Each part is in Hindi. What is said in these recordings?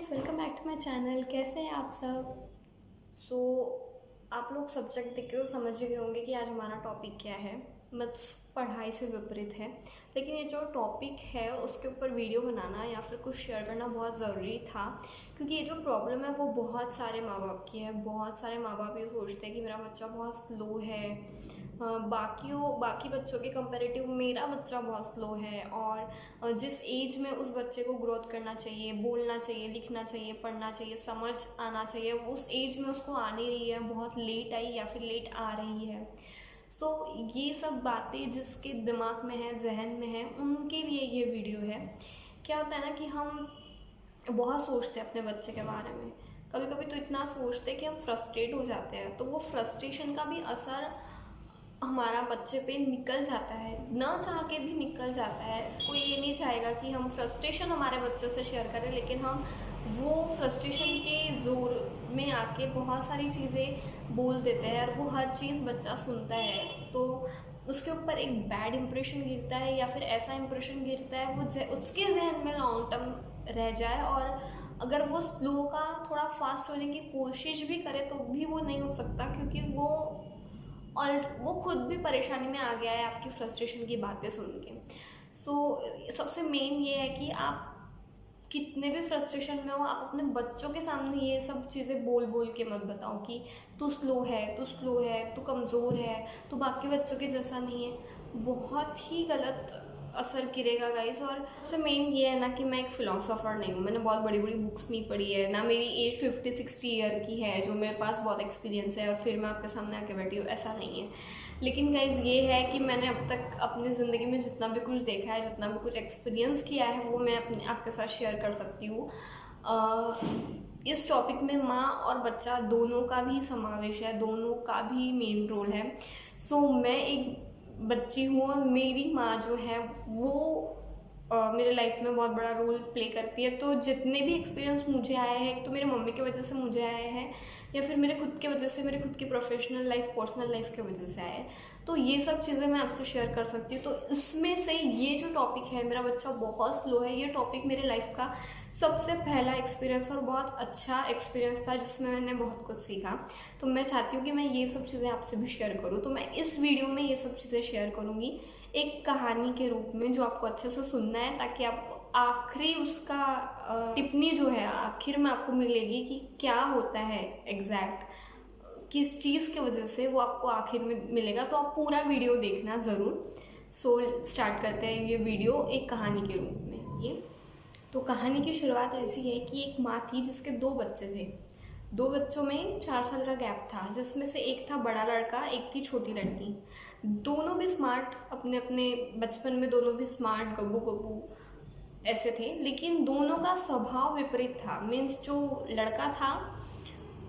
Friends, welcome back to my channel. कैसे हैं आप सब? सो आप लोग सब्जेक्ट देख के तो समझ ही गए होंगे कि आज हमारा टॉपिक क्या है। मैथ्स पढ़ाई से विपरीत है, लेकिन ये जो टॉपिक है उसके ऊपर वीडियो बनाना या फिर कुछ शेयर करना बहुत ज़रूरी था, क्योंकि ये जो प्रॉब्लम है वो बहुत सारे माँ बाप की है। बहुत सारे माँ बाप ये सोचते हैं कि मेरा बच्चा बहुत स्लो है, बाकी बच्चों के कंपैरेटिव मेरा बच्चा बहुत स्लो है, और जिस एज में उस बच्चे को ग्रोथ करना चाहिए, बोलना चाहिए, लिखना चाहिए, पढ़ना चाहिए, समझ आना चाहिए, उस एज में उसको आ नहीं रही है, बहुत लेट आई या फिर लेट आ रही है। सो ये सब बातें जिसके दिमाग में है, जहन में है, उनके लिए ये वीडियो है। क्या होता है ना कि हम बहुत सोचते हैं अपने बच्चे के बारे में। कभी कभी तो इतना सोचते हैं कि हम फ्रस्ट्रेट हो जाते हैं, तो वो फ्रस्ट्रेशन का भी असर हमारा बच्चे पे निकल जाता है, ना चाह के भी निकल जाता है। कोई ये नहीं चाहेगा कि हम फ्रस्ट्रेशन हमारे बच्चे से शेयर करें, लेकिन हम वो फ्रस्ट्रेशन के ज़ोर में आके बहुत सारी चीज़ें बोल देते हैं, और वो हर चीज़ बच्चा सुनता है, तो उसके ऊपर एक बैड इम्प्रेशन गिरता है, या फिर ऐसा इम्प्रेशन गिरता है वो उसके जहन में लॉन्ग टर्म रह जाए। और अगर वो स्लो का थोड़ा फास्ट होने की कोशिश भी करे तो भी वो नहीं हो सकता, क्योंकि वो खुद भी परेशानी में आ गया है आपकी फ्रस्ट्रेशन की बातें सुन के। सो सबसे मेन ये है कि आप कितने भी फ्रस्ट्रेशन में हो, आप अपने बच्चों के सामने ये सब चीज़ें बोल बोल के मत बताओ कि तू स्लो है, तू स्लो है, तू कमज़ोर है, तू बाकी बच्चों के जैसा नहीं है। बहुत ही गलत असर गिरेगा गाइस। और सबसे मेन ये है ना कि मैं एक फ़िलोसोफर नहीं हूँ, मैंने बहुत बड़ी बड़ी बुक्स नहीं पढ़ी है, ना मेरी एज 50-60 ईयर की है जो मेरे पास बहुत एक्सपीरियंस है और फिर मैं आपके सामने आके बैठी हूँ, ऐसा नहीं है। लेकिन गाइस ये है कि मैंने अब तक अपनी ज़िंदगी में जितना भी कुछ देखा है, जितना भी कुछ एक्सपीरियंस किया है, वो मैं अपने आपके साथ शेयर कर सकती हूँ। इस टॉपिक में माँ और बच्चा दोनों का भी समावेश है, दोनों का भी मेन रोल है। सो मैं एक बच्ची हूँ और मेरी माँ जो है वो मेरे लाइफ में बहुत बड़ा रोल प्ले करती है। तो जितने भी एक्सपीरियंस मुझे आए हैं, एक तो मेरे मम्मी की वजह से मुझे आए हैं, या फिर मेरे खुद के वजह से, मेरे खुद की प्रोफेशनल लाइफ, पर्सनल लाइफ की वजह से आए हैं। तो ये सब चीज़ें मैं आपसे शेयर कर सकती हूँ। तो इसमें से ये जो टॉपिक है, मेरा बच्चा बहुत स्लो है, ये टॉपिक मेरे लाइफ का सबसे पहला एक्सपीरियंस और बहुत अच्छा एक्सपीरियंस था, जिसमें मैंने बहुत कुछ सीखा। तो मैं चाहती हूँ कि मैं ये सब चीज़ें आपसे भी शेयर करूँ। तो मैं इस वीडियो में ये सब चीज़ें शेयर करूँगी एक कहानी के रूप में, जो आपको अच्छे से सुनना है, ताकि आपको आखिरी उसका टिप्पणी जो है आखिर में आपको मिलेगी कि क्या होता है एग्जैक्ट, किस चीज़ की वजह से, वो आपको आखिर में मिलेगा। तो आप पूरा वीडियो देखना ज़रूर। सो स्टार्ट करते हैं ये वीडियो एक कहानी के रूप में। ये तो कहानी की शुरुआत ऐसी है कि एक माँ थी जिसके 2 बच्चे थे। 2 बच्चों में 4 साल का गैप था, जिसमें से एक था बड़ा लड़का, एक थी छोटी लड़की। दोनों भी स्मार्ट, अपने अपने बचपन में दोनों भी स्मार्ट, गब्बू गब्बू ऐसे थे, लेकिन दोनों का स्वभाव विपरीत था। मीन्स जो लड़का था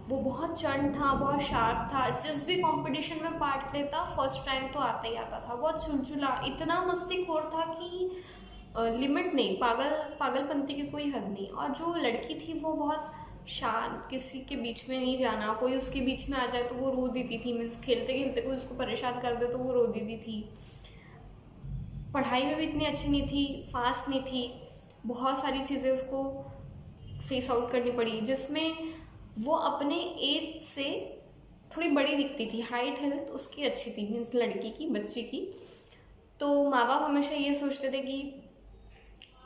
वो बहुत चंड था, बहुत शार्प था, जिस भी कंपटीशन में पार्ट लेता फर्स्ट रैंक तो आता ही आता था। बहुत चुलचुला, इतना मस्तीखोर था कि लिमिट नहीं, पागलपंती की कोई हद नहीं। और जो लड़की थी वो बहुत शांत, किसी के बीच में नहीं जाना, कोई उसके बीच में आ जाए तो वो रो देती थी। मीन्स खेलते खेलते कोई उसको परेशान कर दे तो वो रो देती थी। पढ़ाई में भी इतनी अच्छी नहीं थी, फास्ट नहीं थी, बहुत सारी चीज़ें उसको फेस आउट करनी पड़ी, जिसमें वो अपने एज से थोड़ी बड़ी दिखती थी। हाइट हेल्थ उसकी अच्छी थी, मीन्स लड़की की, बच्ची की। तो माँ बाप हमेशा ये सोचते थे कि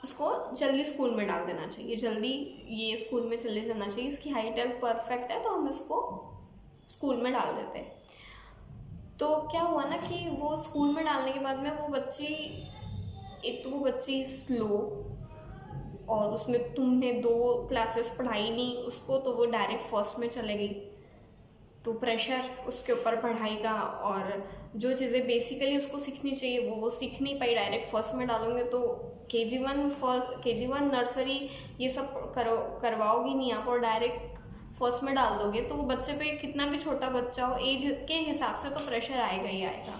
इसको जल्दी स्कूल में डाल देना चाहिए, जल्दी ये स्कूल में चले जाना चाहिए, इसकी हाइट हेल्थ परफेक्ट है तो हम इसको स्कूल में डाल देते हैं। तो क्या हुआ ना कि वो स्कूल में डालने के बाद में वो बच्ची, एक तो वो बच्ची स्लो, और उसमें तुमने 2 क्लासेस पढ़ाई नहीं उसको, तो वो डायरेक्ट फर्स्ट में चले गई। तो प्रेशर उसके ऊपर पढ़ाई का, और जो चीज़ें बेसिकली उसको सीखनी चाहिए वो सीख नहीं पाई। डायरेक्ट फर्स्ट में डालोगे तो KG1 नर्सरी ये सब करवाओगी नहीं आप, और डायरेक्ट फर्स्ट में डाल दोगे तो वो बच्चे पे, कितना भी छोटा बच्चा हो, एज के हिसाब से तो प्रेशर आएगा ही आएगा।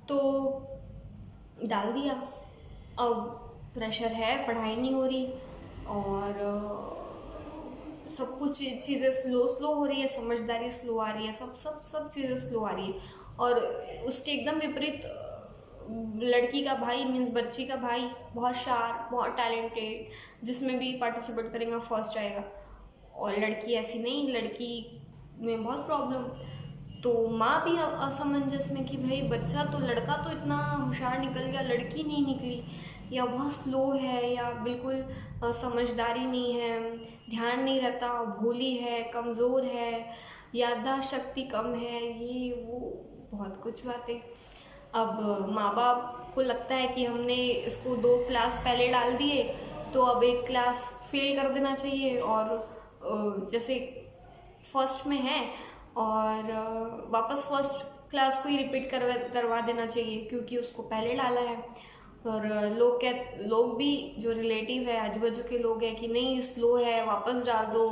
तो डाल दिया। अब प्रेशर है, पढ़ाई नहीं हो रही, और सब कुछ चीज़ें स्लो हो रही है, समझदारी स्लो आ रही है, सब चीज़ें स्लो आ रही है। और उसके एकदम विपरीत लड़की का भाई मीन्स बच्ची का भाई बहुत शार्प, बहुत टैलेंटेड, जिसमें भी पार्टिसिपेट करेगा फर्स्ट आएगा, और लड़की ऐसी नहीं, लड़की में बहुत प्रॉब्लम। तो माँ भी असमंजस में कि भाई बच्चा तो, लड़का तो इतना होशियार निकल गया, लड़की नहीं निकली, या बहुत स्लो है, या बिल्कुल समझदारी नहीं है, ध्यान नहीं रहता, भोली है, कमज़ोर है, याददाश्त शक्ति कम है, ये वो बहुत कुछ बातें। अब माँ बाप को लगता है कि हमने इसको 2 क्लास पहले डाल दिए, तो अब 1 क्लास फेल कर देना चाहिए, और जैसे फर्स्ट में है और वापस फर्स्ट क्लास को ही रिपीट करवा देना चाहिए क्योंकि उसको पहले डाला है। और लोग भी जो रिलेटिव है, आजू बाजू के लोग हैं कि नहीं स्लो है, वापस डाल दो,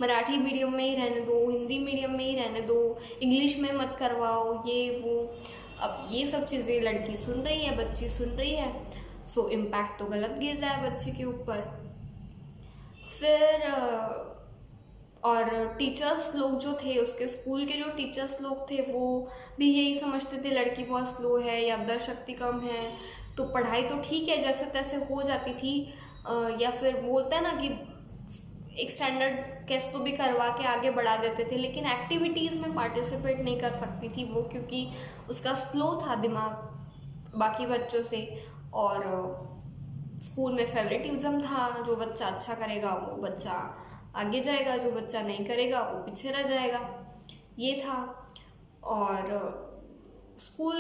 मराठी मीडियम में ही रहने दो, हिंदी मीडियम में ही रहने दो, इंग्लिश में मत करवाओ, ये वो। अब ये सब चीज़ें लड़की सुन रही है, बच्ची सुन रही है, सो इम्पैक्ट तो गलत गिर रहा है बच्चे के ऊपर। फिर और टीचर्स लोग जो थे, उसके स्कूल के जो टीचर्स लोग थे, वो भी यही समझते थे लड़की बहुत स्लो है, याददाश्त शक्ति कम है, तो पढ़ाई तो ठीक है जैसे तैसे हो जाती थी, या फिर बोलते हैं ना कि एक स्टैंडर्ड टेस्ट तो भी करवा के आगे बढ़ा देते थे, लेकिन एक्टिविटीज़ में पार्टिसिपेट नहीं कर सकती थी वो, क्योंकि उसका स्लो था दिमाग बाकी बच्चों से, और स्कूल में फेवरेटिज्म था, जो बच्चा अच्छा करेगा वो बच्चा आगे जाएगा, जो बच्चा नहीं करेगा वो पीछे रह जाएगा, ये था। और स्कूल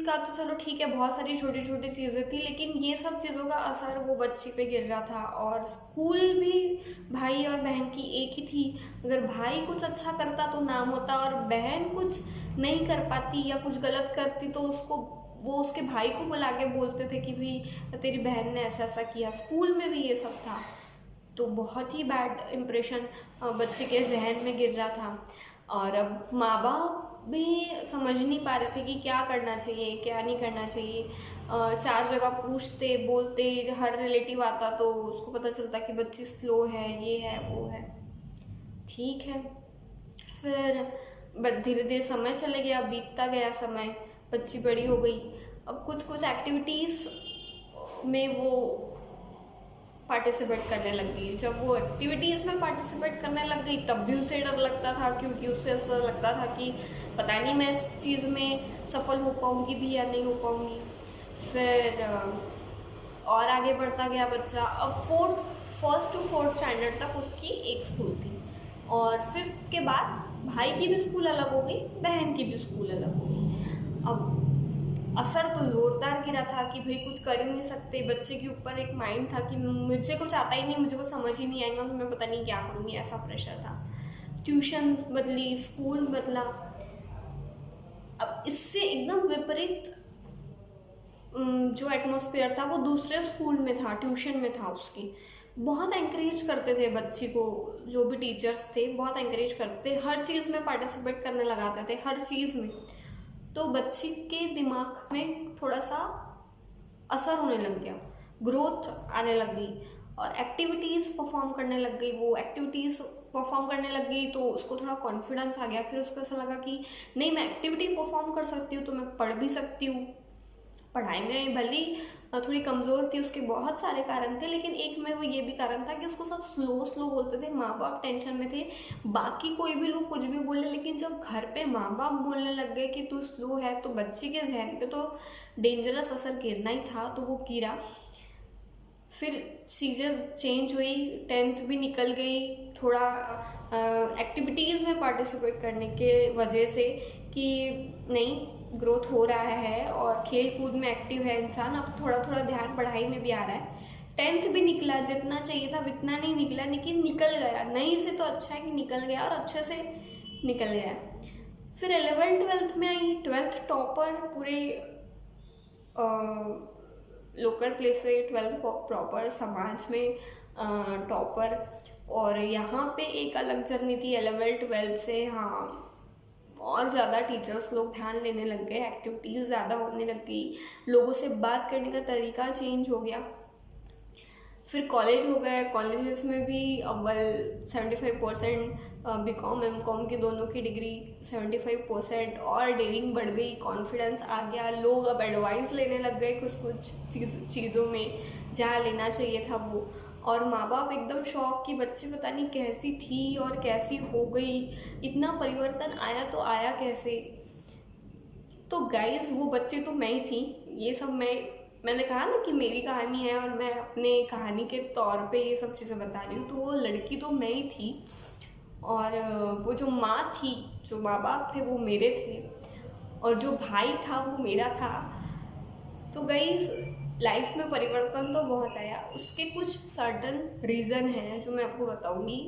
का तो चलो ठीक है, बहुत सारी छोटी छोटी चीज़ें थी, लेकिन ये सब चीज़ों का असर वो बच्ची पे गिर रहा था। और स्कूल भी भाई और बहन की एक ही थी, अगर भाई कुछ अच्छा करता तो नाम होता, और बहन कुछ नहीं कर पाती या कुछ गलत करती तो वो उसके भाई को बुला के बोलते थे कि भाई तेरी बहन ने ऐसा ऐसा किया। स्कूल में भी ये सब था, तो बहुत ही बैड इम्प्रेशन बच्चे के जहन में गिर रहा था। और अब माँ बाप भी समझ नहीं पा रहे थे कि क्या करना चाहिए, क्या नहीं करना चाहिए। 4 जगह पूछते बोलते, हर रिलेटिव आता तो उसको पता चलता कि बच्ची स्लो है, ये है वो है, ठीक है। फिर धीरे धीरे समय चले गया, बीतता गया समय, बच्ची बड़ी हो गई। अब कुछ कुछ एक्टिविटीज़ में वो पार्टिसिपेट करने लग गई। जब वो एक्टिविटीज़ में पार्टिसिपेट करने लग गई तब भी उसे डर लगता था, क्योंकि उससे ऐसा लगता था कि पता नहीं मैं इस चीज़ में सफल हो पाऊँगी भी या नहीं हो पाऊँगी। फिर और आगे बढ़ता गया बच्चा। अब फर्स्ट टू फोर्थ स्टैंडर्ड तक उसकी एक स्कूल थी, और 5th के बाद भाई की भी स्कूल अलग हो गई, बहन की भी स्कूल अलग हो गई। अब असर तो ज़ोरदार गिरा था कि भाई कुछ कर ही नहीं सकते। बच्चे के ऊपर एक माइंड था कि मुझे कुछ आता ही नहीं, मुझे कुछ समझ ही नहीं आएगा, तो मैं पता नहीं क्या करूँगी, ऐसा प्रेशर था। ट्यूशन बदली, स्कूल बदला। अब इससे एकदम विपरीत जो एटमॉस्फेयर था वो दूसरे स्कूल में था, ट्यूशन में था उसकी। बहुत एंकरेज करते थे बच्ची को, जो भी टीचर्स थे बहुत एंकरेज करते, हर चीज़ में पार्टिसिपेट करने लगाते थे, हर चीज़ में। तो बच्ची के दिमाग में थोड़ा सा असर होने लग गया, ग्रोथ आने लग गई, और एक्टिविटीज़ परफॉर्म करने लग गई। वो एक्टिविटीज़ परफॉर्म करने लग गई तो उसको थोड़ा कॉन्फिडेंस आ गया। फिर उसको ऐसा लगा कि नहीं, मैं एक्टिविटी परफॉर्म कर सकती हूँ तो मैं पढ़ भी सकती हूँ। पढ़ाई में भले थोड़ी कमज़ोर थी, उसके बहुत सारे कारण थे, लेकिन एक में वो ये भी कारण था कि उसको सब स्लो स्लो बोलते थे, माँ बाप टेंशन में थे, बाकी कोई भी लोग कुछ भी बोले, लेकिन जब घर पे माँ बाप बोलने लग गए कि तू स्लो है, तो बच्ची के जहन पे तो डेंजरस असर गिरना ही था, तो वो गिरा। फिर चीज़ें चेंज हुई, 10th भी निकल गई, थोड़ा एक्टिविटीज़ में पार्टिसिपेट करने के वजह से कि नहीं ग्रोथ हो रहा है और खेल कूद में एक्टिव है इंसान, अब थोड़ा थोड़ा ध्यान पढ़ाई में भी आ रहा है। 10th भी निकला, जितना चाहिए था उतना नहीं निकला, लेकिन निकल गया। नहीं से तो अच्छा है कि निकल गया, और अच्छे से निकल गया। फिर 11th 12th में आई, 12th टॉपर पूरे लोकल प्लेस से, 12th प्रॉपर समाज में टॉपर। और यहाँ पे एक अलग जर्नी थी 11th 12th से। हाँ, और ज़्यादा टीचर्स लोग ध्यान देने लग गए, एक्टिविटीज़ ज़्यादा होने लग गई, लोगों से बात करने का तरीका चेंज हो गया। फिर कॉलेज हो गया, कॉलेजेस में भी अव्वल 75%, बीकॉम एमकॉम के दोनों की डिग्री 75%, और डेयरिंग बढ़ गई, कॉन्फिडेंस आ गया, लोग अब एडवाइस लेने लग गए कुछ कुछ चीज़ों में जहाँ लेना चाहिए था वो। और माँ बाप एकदम शौक कि बच्चे पता नहीं कैसी थी और कैसी हो गई, इतना परिवर्तन आया तो आया कैसे। तो गाइस वो बच्चे तो मैं ही थी, ये सब मैंने कहा ना कि मेरी कहानी है और मैं अपने कहानी के तौर पे ये सब चीज़ें बता रही हूँ। तो वो लड़की तो मैं ही थी, और वो जो माँ थी, जो माँ बाप थे वो मेरे थे, और जो भाई था वो मेरा था। तो गाइस लाइफ में परिवर्तन तो बहुत आया, उसके कुछ सर्टन रीज़न हैं जो मैं आपको बताऊंगी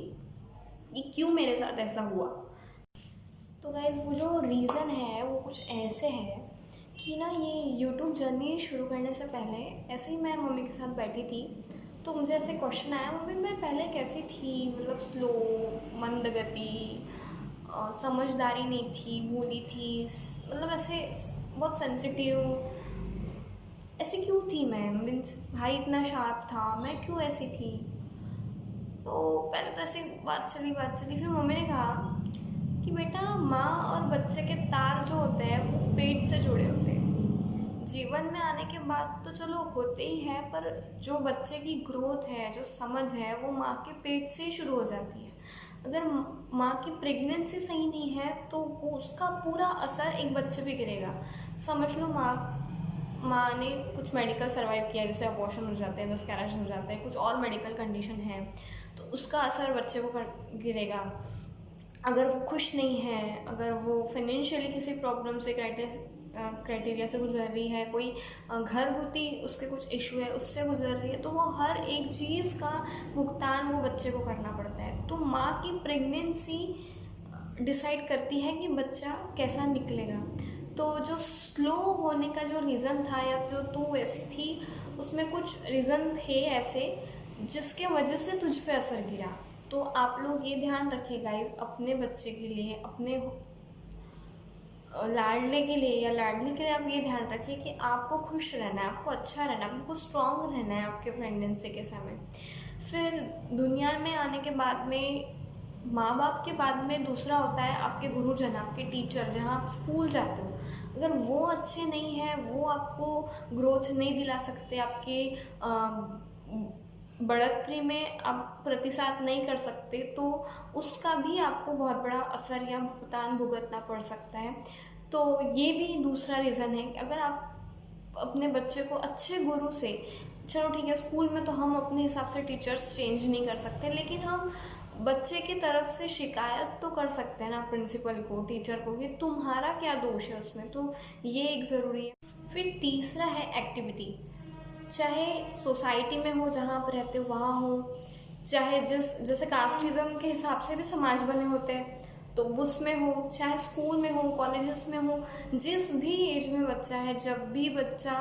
कि क्यों मेरे साथ ऐसा हुआ। तो गाइज़ वो जो रीज़न है वो कुछ ऐसे है कि ना, ये यूट्यूब जर्नी शुरू करने से पहले ऐसे ही मैं मम्मी के साथ बैठी थी, तो मुझे ऐसे क्वेश्चन आया, मम्मी मैं पहले कैसी थी, मतलब स्लो, मंद गति, समझदारी नहीं थी, भूली थी, मतलब ऐसे बहुत सेंसिटिव, ऐसी क्यों थी मैं, मीन्स भाई इतना शार्प था, मैं क्यों ऐसी थी। तो पहले तो ऐसी बात चली, फिर मम्मी ने कहा कि बेटा माँ और बच्चे के तार जो होते हैं वो पेट से जुड़े होते हैं। जीवन में आने के बाद तो चलो होते ही है, पर जो बच्चे की ग्रोथ है, जो समझ है, वो माँ के पेट से ही शुरू हो जाती है। अगर माँ की प्रेगनेंसी सही नहीं है तो वो उसका पूरा असर एक बच्चे पे गिरेगा। समझ लो माँ ने कुछ मेडिकल सर्वाइव किया, जैसे अबॉर्शन हो जाते हैं, मिसकैरेज हो जाते हैं, कुछ और मेडिकल कंडीशन है, तो उसका असर बच्चे को गिरेगा। अगर वो खुश नहीं है, अगर वो फाइनेंशियली किसी प्रॉब्लम से, क्राइटेरिया से गुजर रही है, कोई घरगुती उसके कुछ इशू है उससे गुजर रही है, तो वो हर एक चीज़ का भुगतान वो बच्चे को करना पड़ता है। तो माँ की प्रेगनेंसी डिसाइड करती है कि बच्चा कैसा निकलेगा। तो जो स्लो होने का जो रीज़न था, या जो तू वैसी थी, उसमें कुछ रीज़न थे ऐसे जिसके वजह से तुझ पे असर गिरा। तो आप लोग ये ध्यान रखिए गाइस, अपने बच्चे के लिए, अपने लाडले के लिए या लाडली के लिए आप ये ध्यान रखिए कि आपको खुश रहना है, आपको अच्छा रहना है, आपको स्ट्रॉन्ग रहना है आपके प्रेगनेंसी के समय। फिर दुनिया में आने के बाद में, माँ बाप के बाद में दूसरा होता है आपके गुरुजन, आपके टीचर, जहाँ आप स्कूल जाते हो। अगर वो अच्छे नहीं हैं, वो आपको ग्रोथ नहीं दिला सकते, आपके बढ़ोतरी में आप प्रतिशत नहीं कर सकते, तो उसका भी आपको बहुत बड़ा असर या भुगतान भुगतना पड़ सकता है। तो ये भी दूसरा रीज़न है। अगर आप अपने बच्चे को अच्छे गुरु से, चलो ठीक है स्कूल में तो हम अपने हिसाब से टीचर्स चेंज नहीं कर सकते, लेकिन हम बच्चे की तरफ से शिकायत तो कर सकते हैं ना प्रिंसिपल को, टीचर को, कि तुम्हारा क्या दोष है उसमें। तो ये एक ज़रूरी है। फिर तीसरा है एक्टिविटी, चाहे सोसाइटी में हो जहाँ आप रहते हो वहाँ हो, चाहे जैसे कास्टिज्म के हिसाब से भी समाज बने होते हैं तो उसमें हो, चाहे स्कूल में हो, कॉलेजेस में हो, जिस भी एज में बच्चा है, जब भी बच्चा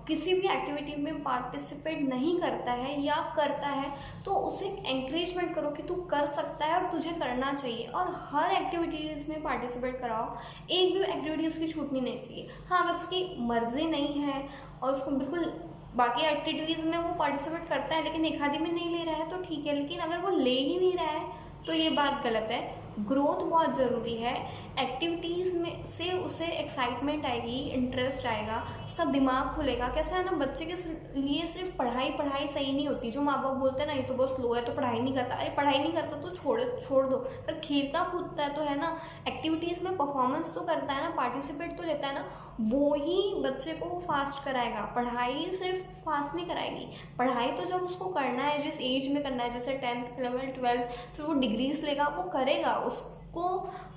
किसी भी एक्टिविटी में पार्टिसिपेट नहीं करता है या करता है, तो उसे एंकरेजमेंट करो कि तू कर सकता है और तुझे करना चाहिए, और हर एक्टिविटीज़ में पार्टिसिपेट कराओ। एक भी एक्टिविटी उसकी छूटनी नहीं चाहिए। हाँ, अगर उसकी मर्जी नहीं है और उसको बिल्कुल बाकी एक्टिविटीज़ में वो पार्टिसिपेट करता है लेकिन एक आधी में नहीं ले रहा है तो ठीक है, लेकिन अगर वो ले ही नहीं रहा है तो ये बात गलत है। ग्रोथ बहुत ज़रूरी है। एक्टिविटीज़ में से उसे एक्साइटमेंट आएगी, इंटरेस्ट आएगा, उसका दिमाग खुलेगा। कैसा है ना, बच्चे के लिए सिर्फ पढ़ाई सही नहीं होती। जो माँ बाप बोलते हैं ना ये तो बहुत स्लो है तो पढ़ाई नहीं करता, अरे पढ़ाई नहीं करता तो छोड़ दो, पर खेलता कूदता है तो है ना, एक्टिविटीज़ में परफॉर्मेंस तो करता है ना, पार्टिसिपेट तो लेता है ना, वो ही बच्चे को फास्ट कराएगा। पढ़ाई सिर्फ फास्ट नहीं कराएगी। पढ़ाई तो जब उसको करना है, जिस एज में करना है, जैसे 10th 11th 12th, फिर वो डिग्रीज लेगा, वो करेगा। उसको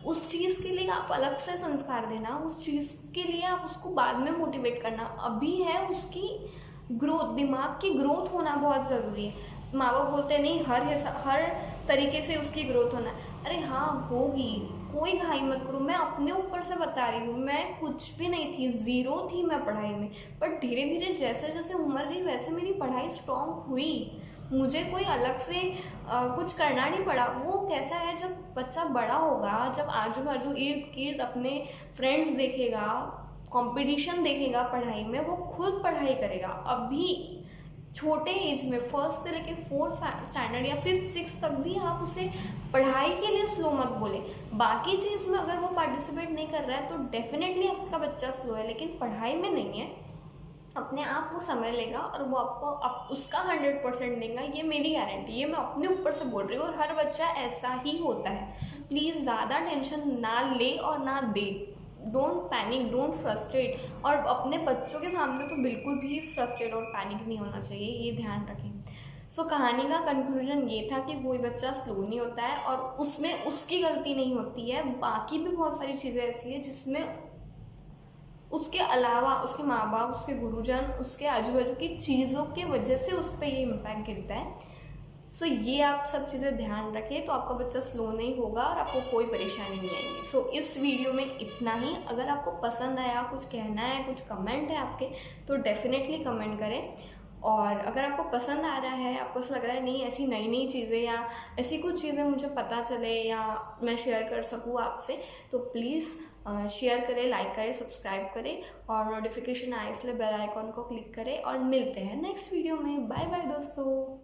उस चीज़ के लिए आप अलग से संस्कार देना, उस चीज़ के लिए आप उसको बाद में मोटिवेट करना। अभी है उसकी ग्रोथ, दिमाग की ग्रोथ होना बहुत ज़रूरी है। माँ बाप बोलते नहीं हर तरीके से उसकी ग्रोथ होना है, अरे हाँ होगी, कोई घाई मत करो। मैं अपने ऊपर से बता रही हूँ, मैं कुछ भी नहीं थी, ज़ीरो थी मैं पढ़ाई में, पर धीरे धीरे जैसे जैसे उम्र गई वैसे मेरी पढ़ाई स्ट्रॉन्ग हुई। मुझे कोई अलग से कुछ करना नहीं पड़ा। वो कैसा है, जब बच्चा बड़ा होगा, जब आजू बाजू इर्द गिर्द अपने फ्रेंड्स देखेगा, कंपटीशन देखेगा पढ़ाई में, वो खुद पढ़ाई करेगा। अभी छोटे एज में फर्स्ट से लेके फोर्थ स्टैंडर्ड या फिफ्थ सिक्स तक भी आप उसे पढ़ाई के लिए स्लो मत बोले। बाकी चीज़ में अगर वो पार्टिसिपेट नहीं कर रहा है तो डेफिनेटली आपका बच्चा स्लो है, लेकिन पढ़ाई में नहीं है। अपने आप वो समय लेगा और वो आपको उसका 100% देगा, ये मेरी गारंटी, ये मैं अपने ऊपर से बोल रही हूँ। और हर बच्चा ऐसा ही होता है। प्लीज़ ज़्यादा टेंशन ना ले और ना दे। Don't panic, don't frustrate. और अपने बच्चों के सामने तो बिल्कुल भी फ्रस्ट्रेट और पैनिक नहीं होना चाहिए, ये ध्यान रखें। सो कहानी का कंक्लूजन ये था कि कोई बच्चा स्लो नहीं होता है और उसमें उसकी गलती नहीं होती है। बाकी भी बहुत सारी चीज़ें ऐसी है जिसमें उसके अलावा उसके माँ बाप, उसके गुरुजन, उसके आजू बाजू की चीज़ों के वजह से उस पर ये इम्पैक्ट गिरता है। सो ये आप सब चीज़ें ध्यान रखें तो आपका बच्चा स्लो नहीं होगा और आपको कोई परेशानी नहीं आएगी। सो इस वीडियो में इतना ही। अगर आपको पसंद आया, कुछ कहना है, कुछ कमेंट है आपके, तो डेफिनेटली कमेंट करें। और अगर आपको पसंद आ रहा है, आपको ऐसा लग रहा है नहीं ऐसी नई नई चीज़ें या ऐसी कुछ चीज़ें मुझे पता चले या मैं शेयर कर सकूँ आपसे, तो प्लीज़ शेयर करें, लाइक करें, सब्सक्राइब करें और नोटिफिकेशन आए इसलिए बेल आइकॉन को क्लिक करें। और मिलते हैं नेक्स्ट वीडियो में। बाय बाय दोस्तों।